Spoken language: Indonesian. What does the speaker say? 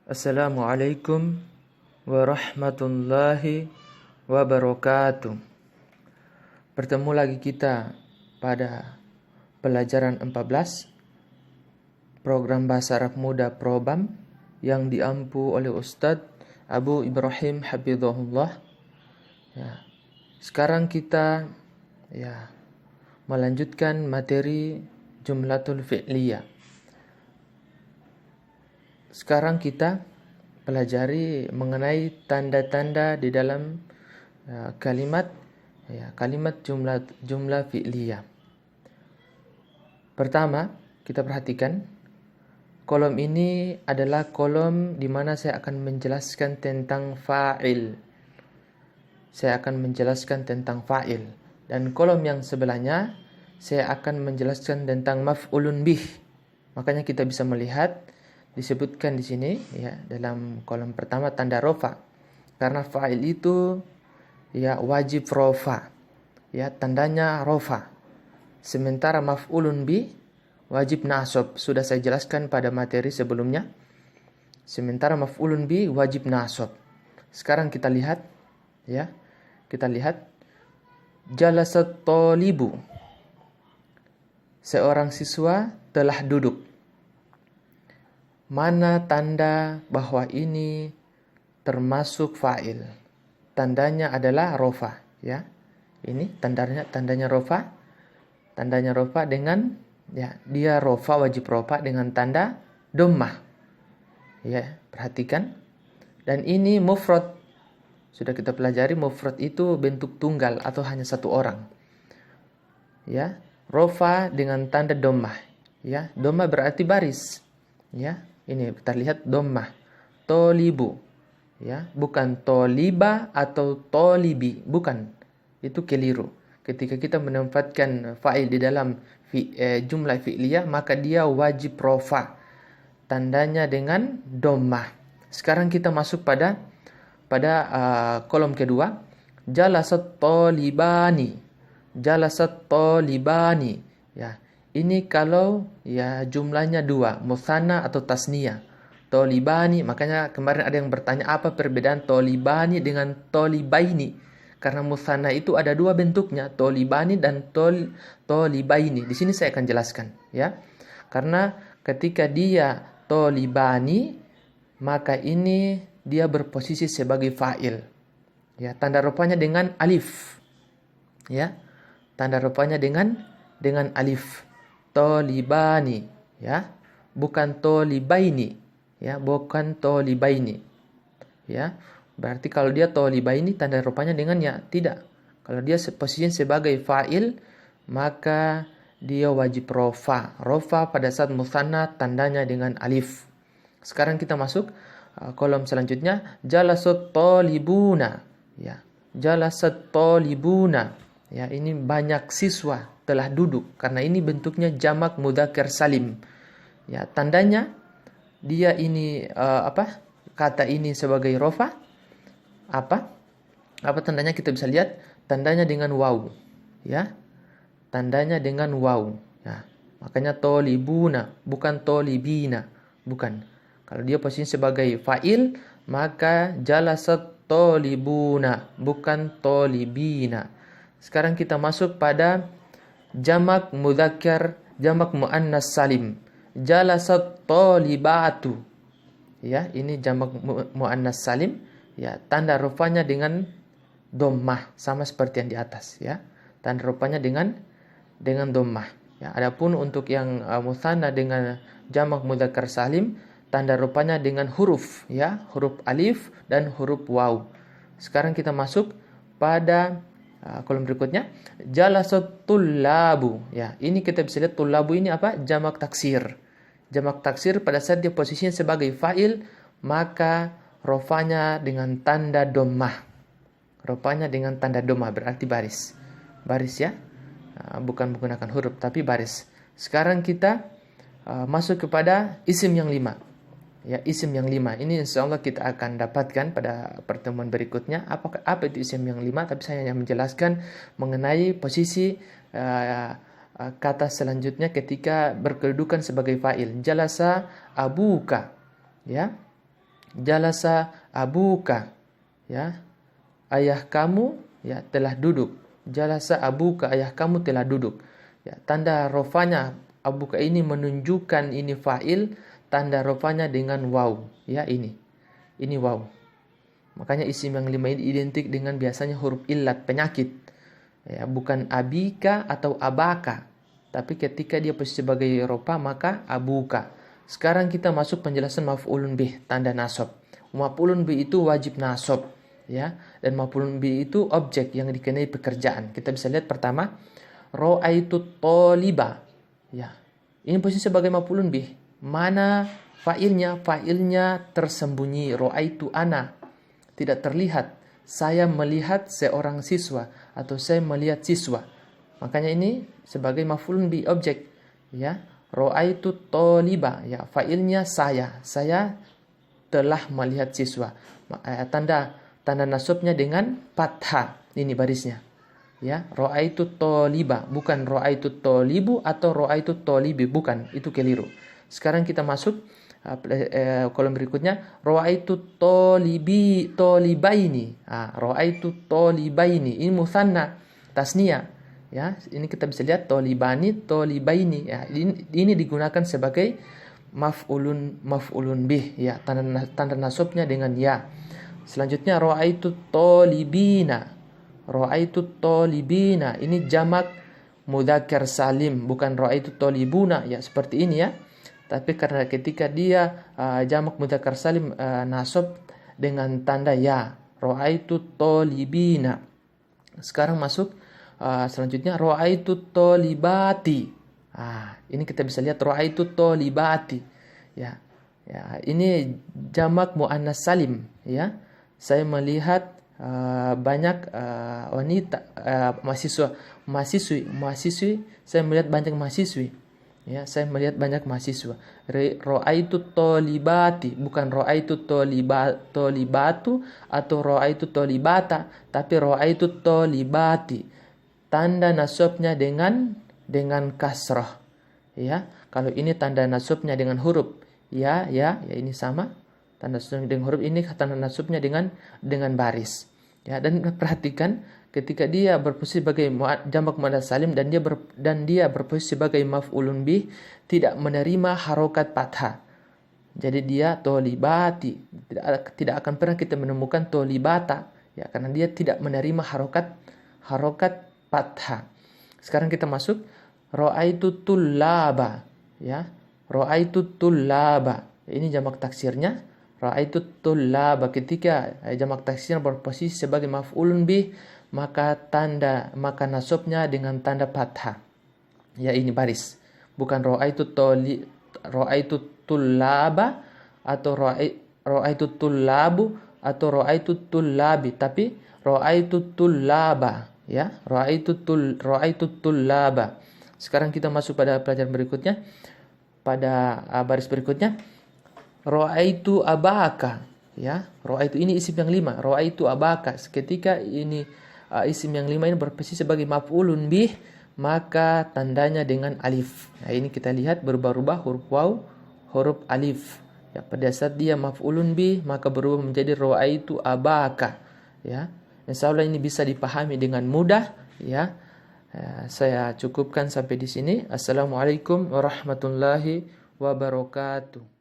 Assalamualaikum warahmatullahi wabarakatuh. Bertemu lagi kita pada pelajaran 14 program Bahasa Arab Muda Probam yang diampu oleh Ustadz Abu Ibrahim Hafizahullah. Sekarang kita melanjutkan materi jumlatul fi'liyah. Sekarang kita pelajari mengenai tanda-tanda di dalam kalimat jumlah fi'liyah. Pertama, kita perhatikan kolom ini adalah kolom di mana saya akan menjelaskan tentang fa'il. Saya akan menjelaskan tentang fa'il. Dan kolom yang sebelahnya saya akan menjelaskan tentang maf'ulun bih. Makanya kita bisa melihat disebutkan di sini dalam kolom pertama tanda rofa. Karena fa'il itu wajib rofa. Tandanya rofa. Sementara maf'ulun bi wajib nasab. Sudah saya jelaskan pada materi sebelumnya. Sementara maf'ulun bi wajib nasab. Sekarang kita lihat Kita lihat jalasat talibu. Seorang siswa telah duduk. Mana tanda bahwa ini termasuk fa'il? Tandanya adalah rofa, Ini tandanya rofa. Tandanya rofa dengan dia rofa, wajib rofa dengan tanda dhammah. Perhatikan. Dan ini mufrad. Sudah kita pelajari mufrad itu bentuk tunggal atau hanya satu orang. Rofa dengan tanda dhammah. Dhammah berarti baris. Ini kita lihat dhammah. Tolibu. Bukan toliba atau tolibi. Bukan. Itu keliru. Ketika kita menempatkan fa'il di dalam jumlah fi'liyah, maka dia wajib rofa. Tandanya dengan dhammah. Sekarang kita masuk pada kolom kedua. Jalasat talibani. Jalasat talibani. Ini kalau jumlahnya dua, mutsanna atau tasniyah. Tolibani, makanya kemarin ada yang bertanya apa perbedaan tolibani dengan tolibaini. Karena mutsanna itu ada dua bentuknya, tolibani dan tolibaini. Di sini saya akan jelaskan, Karena ketika dia tolibani, maka ini dia berposisi sebagai fa'il. Tanda rupanya dengan alif. Tanda rupanya dengan alif. Tolibani, bukan tolibaini, bukan tolibaini, Berarti kalau dia tolibaini tanda rupanya dengan tidak. Kalau dia posisinya sebagai fa'il, maka dia wajib rofa. Rofa pada saat mutsanna tandanya dengan alif. Sekarang kita masuk kolom selanjutnya. Jalasat talibuna, Jalasat talibuna. Ini banyak siswa telah duduk, karena ini bentuknya jamak mudzakkar salim. Tandanya dia ini kata ini sebagai rofa. Apa tandanya? Kita bisa lihat tandanya dengan waw. Tandanya dengan waw. Makanya tolibuna, bukan tolibina, bukan. Kalau dia posisi sebagai fa'il, maka jalasat tolibuna, bukan tolibina. Sekarang kita masuk pada jamak mudzakkar, jamak muannas salim. Jalasat talibatu. Ini jamak muannas salim. Tanda rupanya dengan dhammah, sama seperti yang di atas, Tanda rupanya dengan dhammah. Adapun untuk yang mutsanna dengan jamak mudzakkar salim, tanda rupanya dengan huruf, huruf alif dan huruf waw. Sekarang kita masuk pada kolom berikutnya. Jalasat tullabu. Ini kita bisa lihat tullabu ini apa? Jamak taksir. Jamak taksir pada saat dia posisinya sebagai fa'il, maka rofanya dengan tanda dhammah. Rofanya dengan tanda dhammah berarti baris. Baris, bukan menggunakan huruf tapi baris. Sekarang kita masuk kepada isim yang 5. Isim yang 5. Ini insyaallah kita akan dapatkan pada pertemuan berikutnya. Apa itu isim yang 5? Tapi saya hanya menjelaskan mengenai posisi kata selanjutnya ketika berkedudukan sebagai fa'il. Jalasa abuka. Jalasa abuka, ya, ayah kamu ya telah duduk. Jalasa abuka, ayah kamu telah duduk. Ya, tanda rofanya abuka ini menunjukkan ini fa'il, tanda rofanya dengan waw, ya ini waw. Makanya isim yang 5 ini identik dengan biasanya huruf illat, penyakit. Ya, bukan abika atau abaka, tapi ketika dia posisi sebagai rofa maka abuka. Sekarang kita masuk penjelasan maf'ulun bih, tanda nasab. Maf'ulun bih itu wajib nasab, ya. Dan maf'ulun bih itu objek yang dikenai pekerjaan. Kita bisa lihat pertama, ra'aitu toliba. Ya. Ini posisi sebagai maf'ulun bih. Mana fa'ilnya? Fa'ilnya tersembunyi. Ra'aitu ana. Tidak terlihat. Saya melihat seorang siswa atau saya melihat siswa. Makanya ini sebagai maf'ulun bih, objek, ya. Ra'aitu toliba, ya, fa'ilnya saya telah melihat siswa. Tanda nasabnya dengan fathah, ini barisnya, ya. Ra'aitu toliba, bukan ra'aitu tolibu atau ra'aitu tolibi, bukan, itu keliru. Sekarang kita masuk kolom berikutnya, ra'aitu tolibaini. Ra'aitu tolibaini, ini musanna, tasniah. Ya, ini kita bisa lihat tolibani, tolibaini. Ya, ini digunakan sebagai maf'ulun bih, ya, tanda nasabnya dengan ya. Selanjutnya ra'aitu tolibina. Ra'aitu tolibina. Ini jamak mudzakkar salim, bukan ra'aitu tolibuna, ya, seperti ini, ya. Tapi karena ketika dia jamak mudzakkar salim nasab dengan tanda ya, ra'aitu tolibina. Sekarang masuk selanjutnya ra'aitu tolibati. Ini kita bisa lihat ra'aitu tolibati. Ya. Ya, ini jamak muannas salim, ya. Saya melihat banyak wanita, mahasiswi. Saya melihat banyak mahasiswi. Ya, saya melihat banyak mahasiswa. Ra'aitu tolibati, bukan ra'aitu tolibatu atau ra'aitu tolibata, tapi ra'aitu tolibati. Tanda nasabnya dengan kasrah, ya. Kalau ini tanda nasabnya dengan huruf ya ini sama. Tanda nasabnya dengan huruf, ini tanda nasabnya dengan baris, ya. Dan perhatikan ketika dia berposisi sebagai jamak muannats salim dan dia berposisi sebagai maf'ulun bih, tidak menerima harokat fathah. Jadi dia tolibati, tidak akan pernah kita menemukan tolibata, ya, karena dia tidak menerima harokat fathah. Sekarang kita masuk ra'aitu tullaba, ya. Ra'aitu tullaba. Ini jamak taksirnya. Ra'aitu tullaba, ketika jamak taksirnya berposisi sebagai maf'ulun bih, maka nasabnya dengan tanda fathah. Ya, ini baris. Bukan ra'aitu tullaba atau ra'aitu tullabu atau ra'aitu tullabi, tapi ra'aitu tullaba, ya. Ra'aitu tullaba. Sekarang kita masuk pada pelajaran berikutnya. Pada baris berikutnya, ra'aitu abaka, ya. Ra'aitu ini isim yang 5. Ra'aitu abaka. Ketika ini isim yang 5 ini berposisi sebagai maf'ulun bih, maka tandanya dengan alif. Nah, ini kita lihat berubah-ubah huruf waw, huruf alif. Ya, pada saat dia maf'ulun bih, maka berubah menjadi ra'aitu abaka, ya. Insyaallah ini bisa dipahami dengan mudah, ya. Saya cukupkan sampai di sini. Assalamualaikum warahmatullahi wabarakatuh.